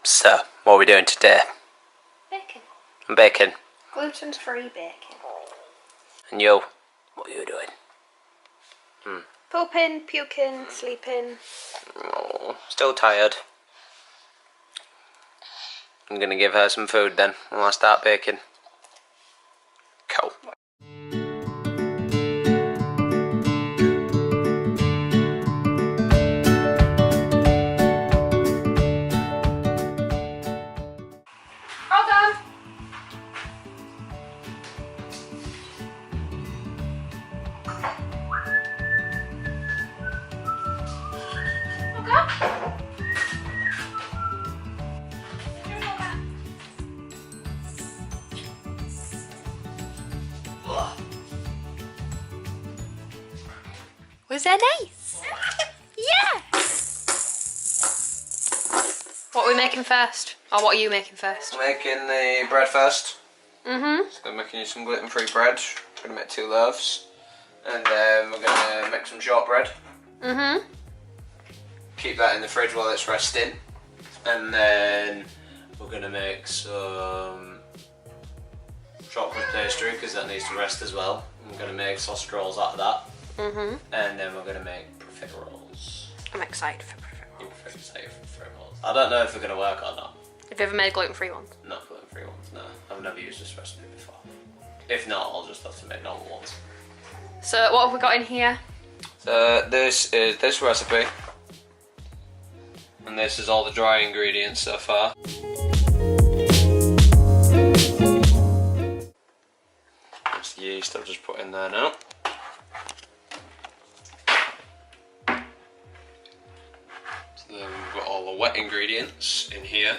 So, what are we doing today? Bacon. Bacon. Gluten-free bacon. And yo, what are you doing? Pooping, puking, sleeping. Oh, still tired. I'm gonna give her some food then when I start baking. Cool. All done. Okay. Was that nice? Yes! What are we making first? Or what are you making first? Making the bread first. Mm-hmm. So I'm making you some gluten-free bread. I'm gonna make 2 loaves. And then we're gonna make some shortbread. Mm-hmm. Keep that in the fridge while it's resting. And then we're gonna make some chocolate pastry because that needs to rest as well. I'm gonna make sausage rolls out of that. Mm-hmm. And then we're gonna make profiteroles. I'm excited for profiteroles. You're very excited for profiteroles. I don't know if they're gonna work or not. Have you ever made gluten-free ones? Not gluten-free ones, no. I've never used this recipe before. If not, I'll just have to make normal ones. So what have we got in here? So this is this recipe. And this is all the dry ingredients so far. That's the yeast I've just put in there now. So then we've got all the wet ingredients in here.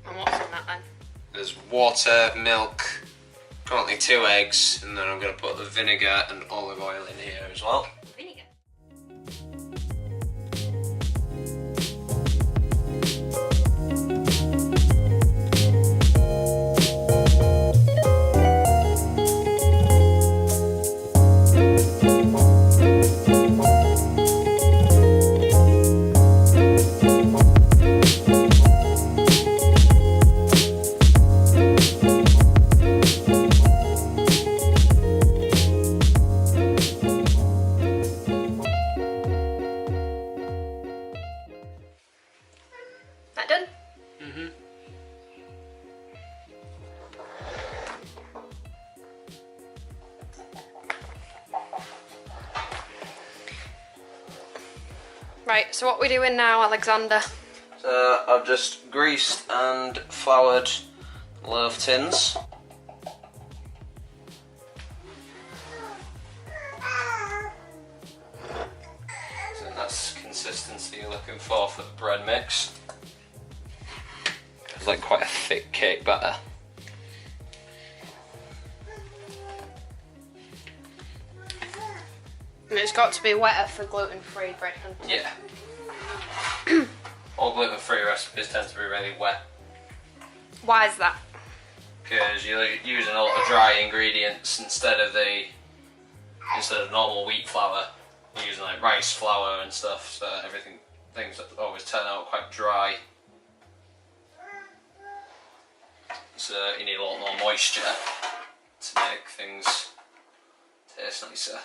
And what's in that then? There's water, milk, currently 2 eggs, and then I'm going to put the vinegar and olive oil in here as well. Vinegar. That done? Mm-hmm. Right, so what are we doing now, Alexander? So I've just greased and floured loaf tins. So that's the consistency you're looking for the bread mix. It's like quite a thick cake batter. And it's got to be wetter for gluten-free bread. Yeah. All gluten-free recipes tend to be really wet Why is that? because you're using a lot of dry ingredients instead of normal wheat flour. You're using like rice flour and stuff, so things always turn out quite dry. So you need a lot more moisture to make things taste nicer.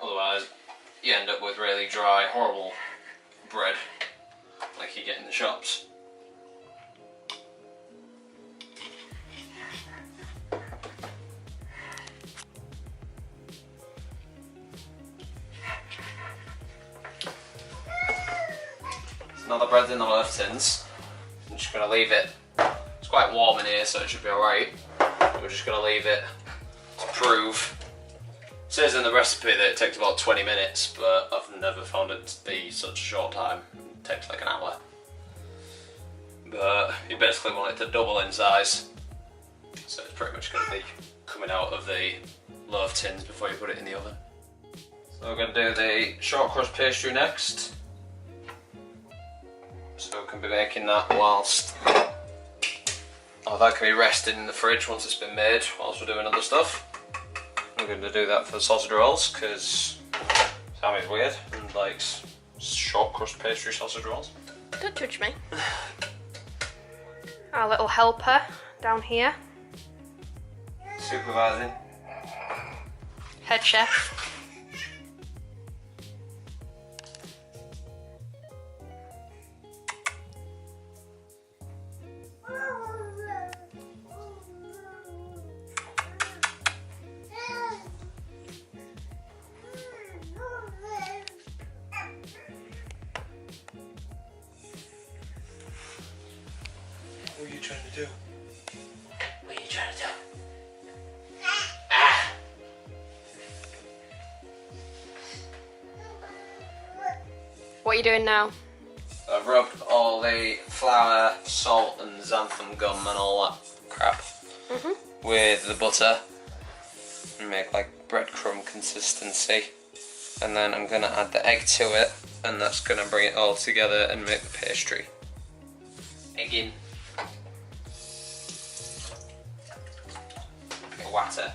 Otherwise, you end up with really dry, horrible bread like you get in the shops. So now the bread's in the loaf tins. I'm just going to leave it. It's quite warm in here, so it should be alright. We're just going to leave it to prove. It says in the recipe that it takes about 20 minutes, but I've never found it to be such a short time. It takes like an hour. But you basically want it to double in size. So it's pretty much going to be coming out of the loaf tins before you put it in the oven. So we're going to do the short crust pastry next. So we can be making that whilst... Oh, that can be resting in the fridge once it's been made whilst we're doing other stuff. We're going to do that for the sausage rolls because Sammy's weird and likes short crust pastry sausage rolls. Don't judge me. Our little helper down here. Supervising. Head chef. What are you trying to do? What are you trying to do? What are you doing now? I've rubbed all the flour, salt and xanthan gum and all that crap with the butter and make like breadcrumb consistency, and then I'm going to add the egg to it, and that's going to bring it all together and make the pastry. Egg in. Water.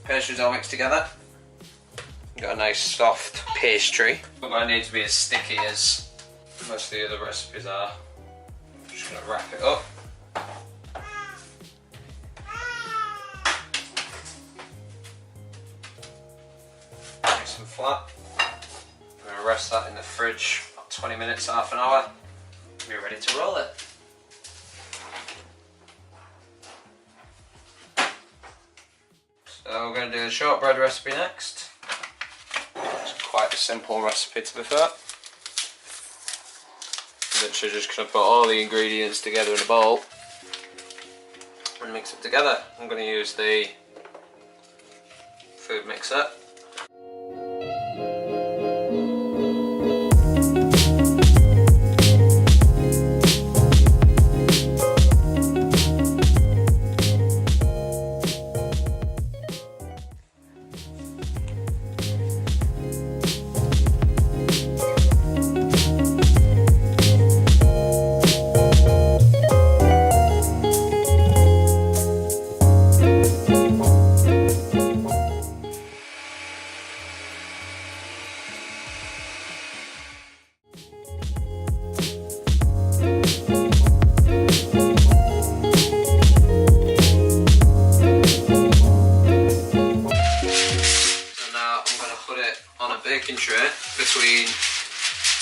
Pastry's all mixed together. Got a nice soft pastry. But I need to be as sticky as most of the other recipes are. I'm just going to wrap it up. Nice and flat. I'm going to rest that in the fridge about 20 minutes, half an hour. Be ready to roll it. So we're going to do the shortbread recipe next. It's quite a simple recipe, to be fair. Literally just going to put all the ingredients together in a bowl and mix it together. I'm going to use the food mixer. Baking tray between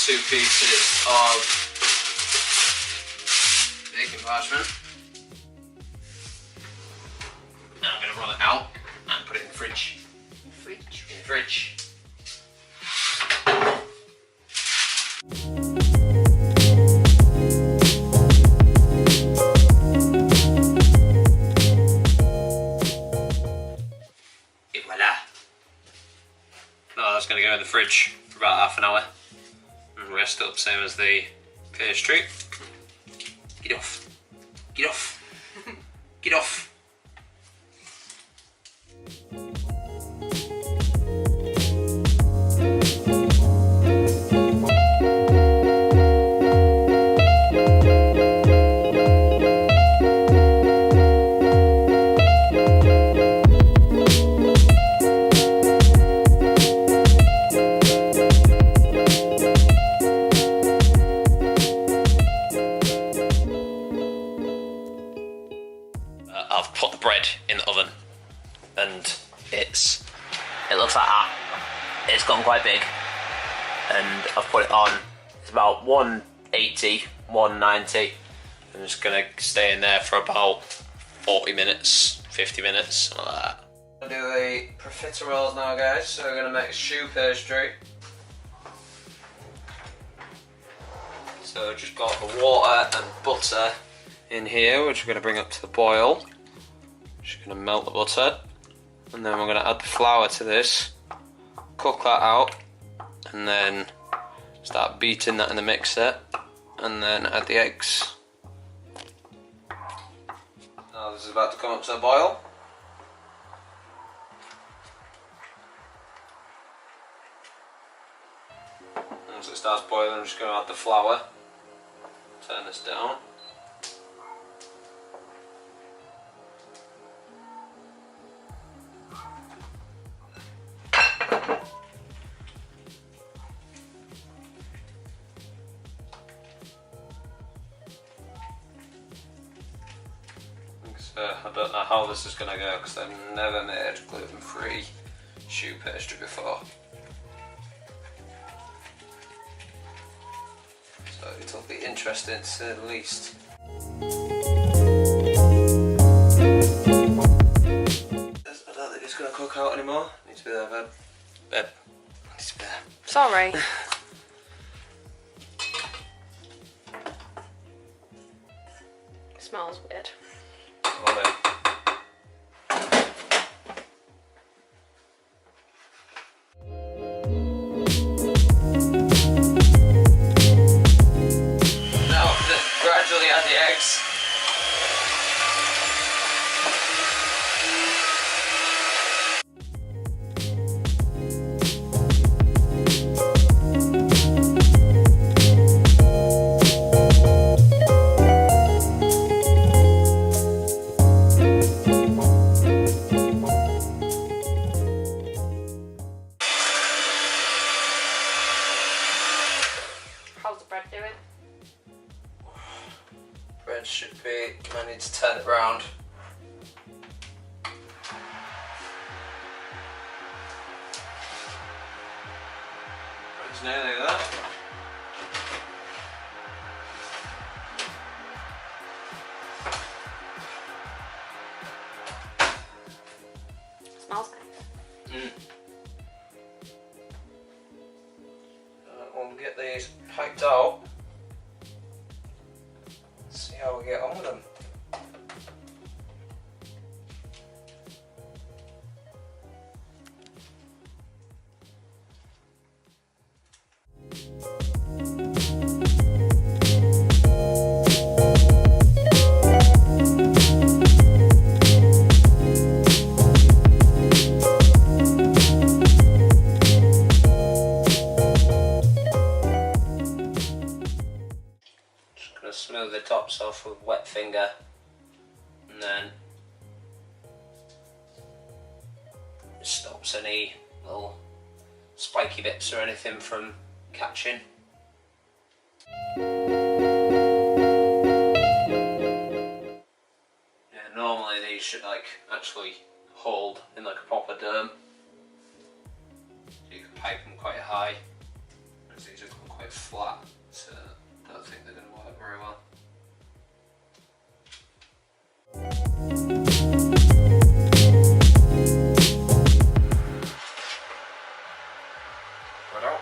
two pieces of baking parchment. Now I'm going to roll it out and put it in the fridge. In the fridge. Et voila. No, that's going to go in the fridge for about half an hour and rest up, same as the pastry. Get off. Get off. Get off. I've put the bread in the oven and it looks like that. It's gone quite big and I've put it on. It's about 180, 190. I'm just going to stay in there for about 40 minutes, 50 minutes, something like that. I'm going to do the profiteroles now, guys. So we're going to make a choux pastry. So just got the water and butter in here, which we're going to bring up to the boil. Just going to melt the butter, and then we're going to add the flour to this, cook that out, and then start beating that in the mixer, and then add the eggs. Now this is about to come up to a boil. Once it starts boiling, I'm just going to add the flour, turn this down. So I don't know how this is going to go because I've never made gluten-free choux pastry before. So it'll be interesting to say the least. I don't think it's going to cook out anymore. Need to be there, babe. Babe, need to be there. Sorry. Smells weird. Come on in. Now, gradually add the eggs. How's the bread doing? Bread should be, I need to turn it round. Bread's nearly there. Smells nice. We'll get these piped out. See how we get on with them. Smooth the tops off with a wet finger, and then it stops any little spiky bits or anything from catching. Yeah, normally these should like actually hold in like a proper dome, so you can pipe them quite high, because these are quite flat, so I don't think they're going to work very well. Right out.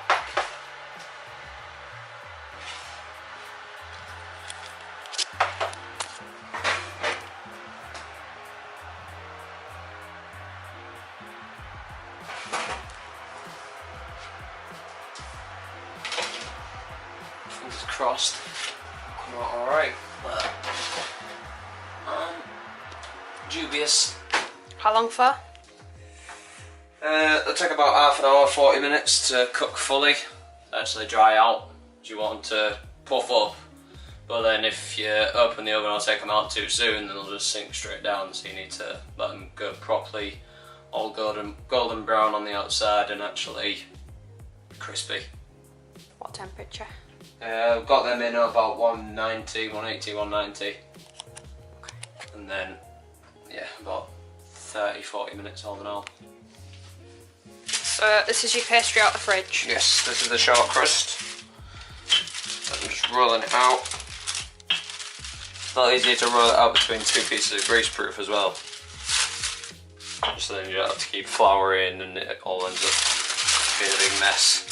Fingers crossed. Come out alright. Dubious. How long for? It'll take about half an hour, 40 minutes to cook fully, actually dry out. Do you want them to puff up? But then if you open the oven or take them out too soon, then they'll just sink straight down, so you need to let them go properly, all golden brown on the outside and actually crispy. What temperature? I've got them in about 190, 180, 190. Okay. And then, yeah, about 30-40 minutes all in all. So this is your pastry out the fridge? Yes, this is the short crust. I'm just rolling it out. It's not easy to roll it out between two pieces of greaseproof as well. So then you don't have to keep flour in and it all ends up being a big mess.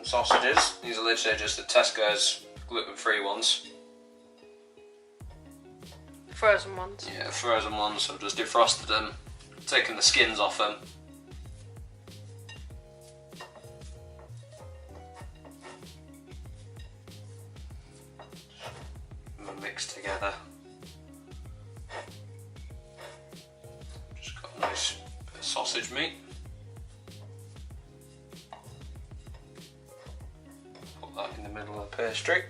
Sausages. These are literally just the Tesco's gluten-free ones. Frozen ones? Yeah, frozen ones. I've just defrosted them, taken the skins off them. And they're mixed together. Just got a nice bit of sausage meat. That in the middle of the pastry.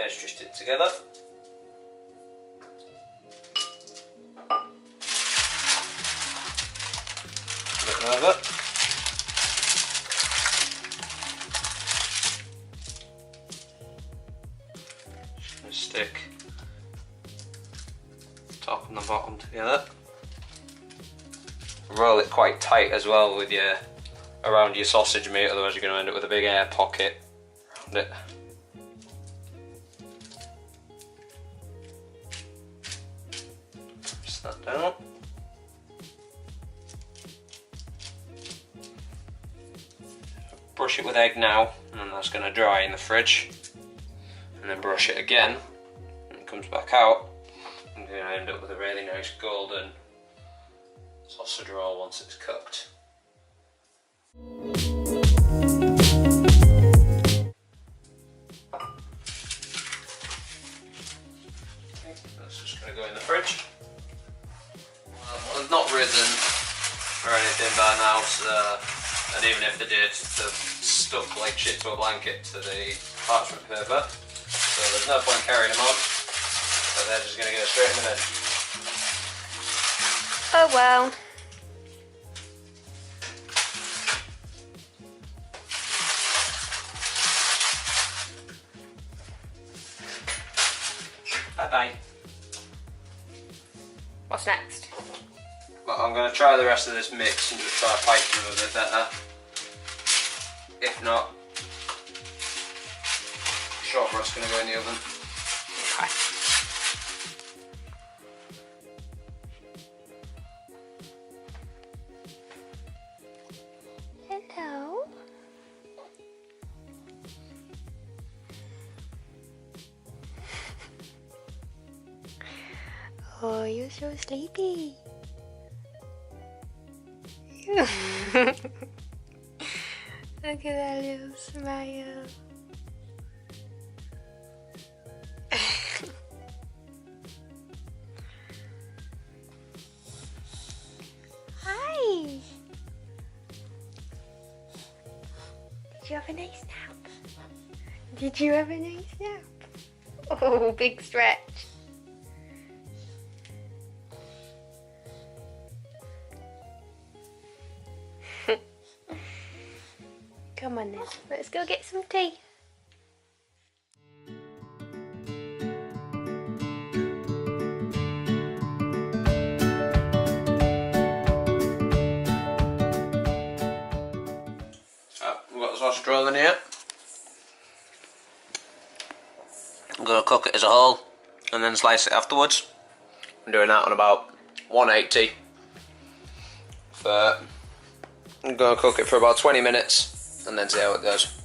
pastry stick together. Flip it over. Just going to stick the top and the bottom together. Roll it quite tight as well with your around your sausage meat, otherwise you're going to end up with a big air pocket around it. Press that down. Brush it with egg now, and then that's going to dry in the fridge. And then brush it again, and it comes back out. I'm going to end up with a really nice golden sausage roll once it's cooked. Okay, that's just going to go in the fridge. Well, they've not risen or anything by now, so, and even if they did, they've stuck like shit to a blanket to the parchment paper, so there's no point carrying them on, so they're just going to go straight in the bin. Oh well. Bye bye. What's next? Well, I'm going to try the rest of this mix and just try to pipe them a bit better. If not, shortbread's going to go in the oven. Okay. Hello. Oh, you're so sleepy. Look at that little smile. Hi. Did you have a nice nap? Did you have a nice nap? Oh, big stretch. Come on then, let's go get some tea. We've got the sausage roll in here. I'm going to cook it as a whole and then slice it afterwards. I'm doing that on about 180. I'm going to cook it for about 20 minutes and then see how it goes.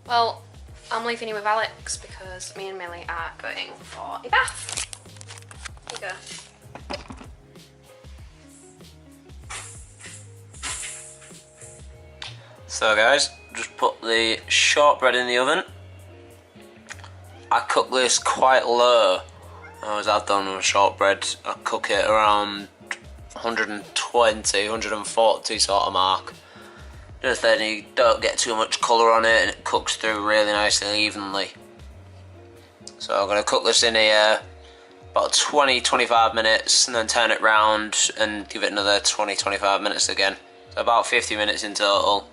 Well, I'm leaving you with Alex because me and Millie are going for a bath. Here you go. So guys, just put the shortbread in the oven. I cook this quite low. As I've done with shortbread, I cook it around 120, 140 sort of mark. Just then you don't get too much colour on it and it cooks through really nice and evenly. So I'm going to cook this in here about 20-25 minutes and then turn it round and give it another 20-25 minutes again. So about 50 minutes in total.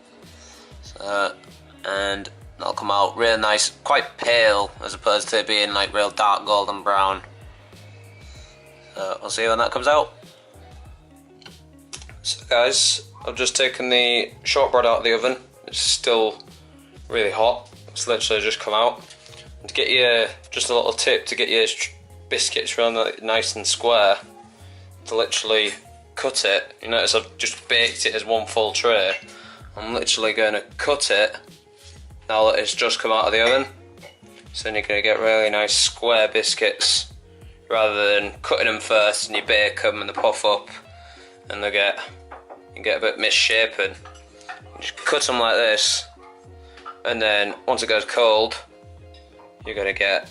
And that'll come out really nice, quite pale as opposed to it being like real dark golden brown. So we'll see when that comes out. So guys, I've just taken the shortbread out of the oven. It's still really hot. It's literally just come out. And to get you, just a little tip, to get your biscuits really nice and square, to literally cut it. You notice I've just baked it as one full tray. I'm literally going to cut it now that it's just come out of the oven. So then you're going to get really nice square biscuits rather than cutting them first and you bake them and they puff up and you get a bit misshapen. You just cut them like this, and then once it goes cold, you're going to get,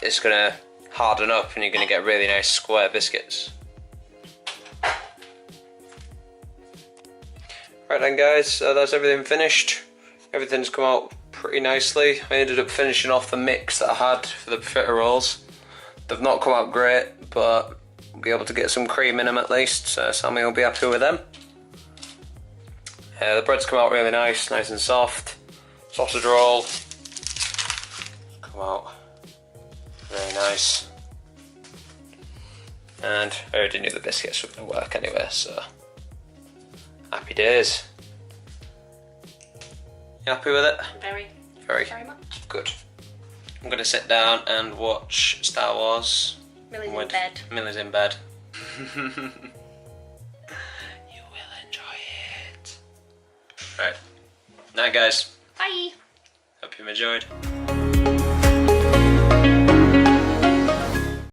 it's going to harden up and you're going to get really nice square biscuits. Right then guys, so that's everything finished. everything's come out pretty nicely. I ended up finishing off the mix that I had for the profiteroles. They've not come out great, but I'll be able to get some cream in them at least, so Sammy will be happy with them. The bread's come out really nice and soft. Sausage roll, come out very nice. And I already knew the biscuits were going to work anyway, so happy days. You happy with it? Very much. Good. I'm going to sit down and watch Star Wars. Millie's in bed. Millie's in bed. You will enjoy it. Right. Night, guys. Bye. Hope you've enjoyed.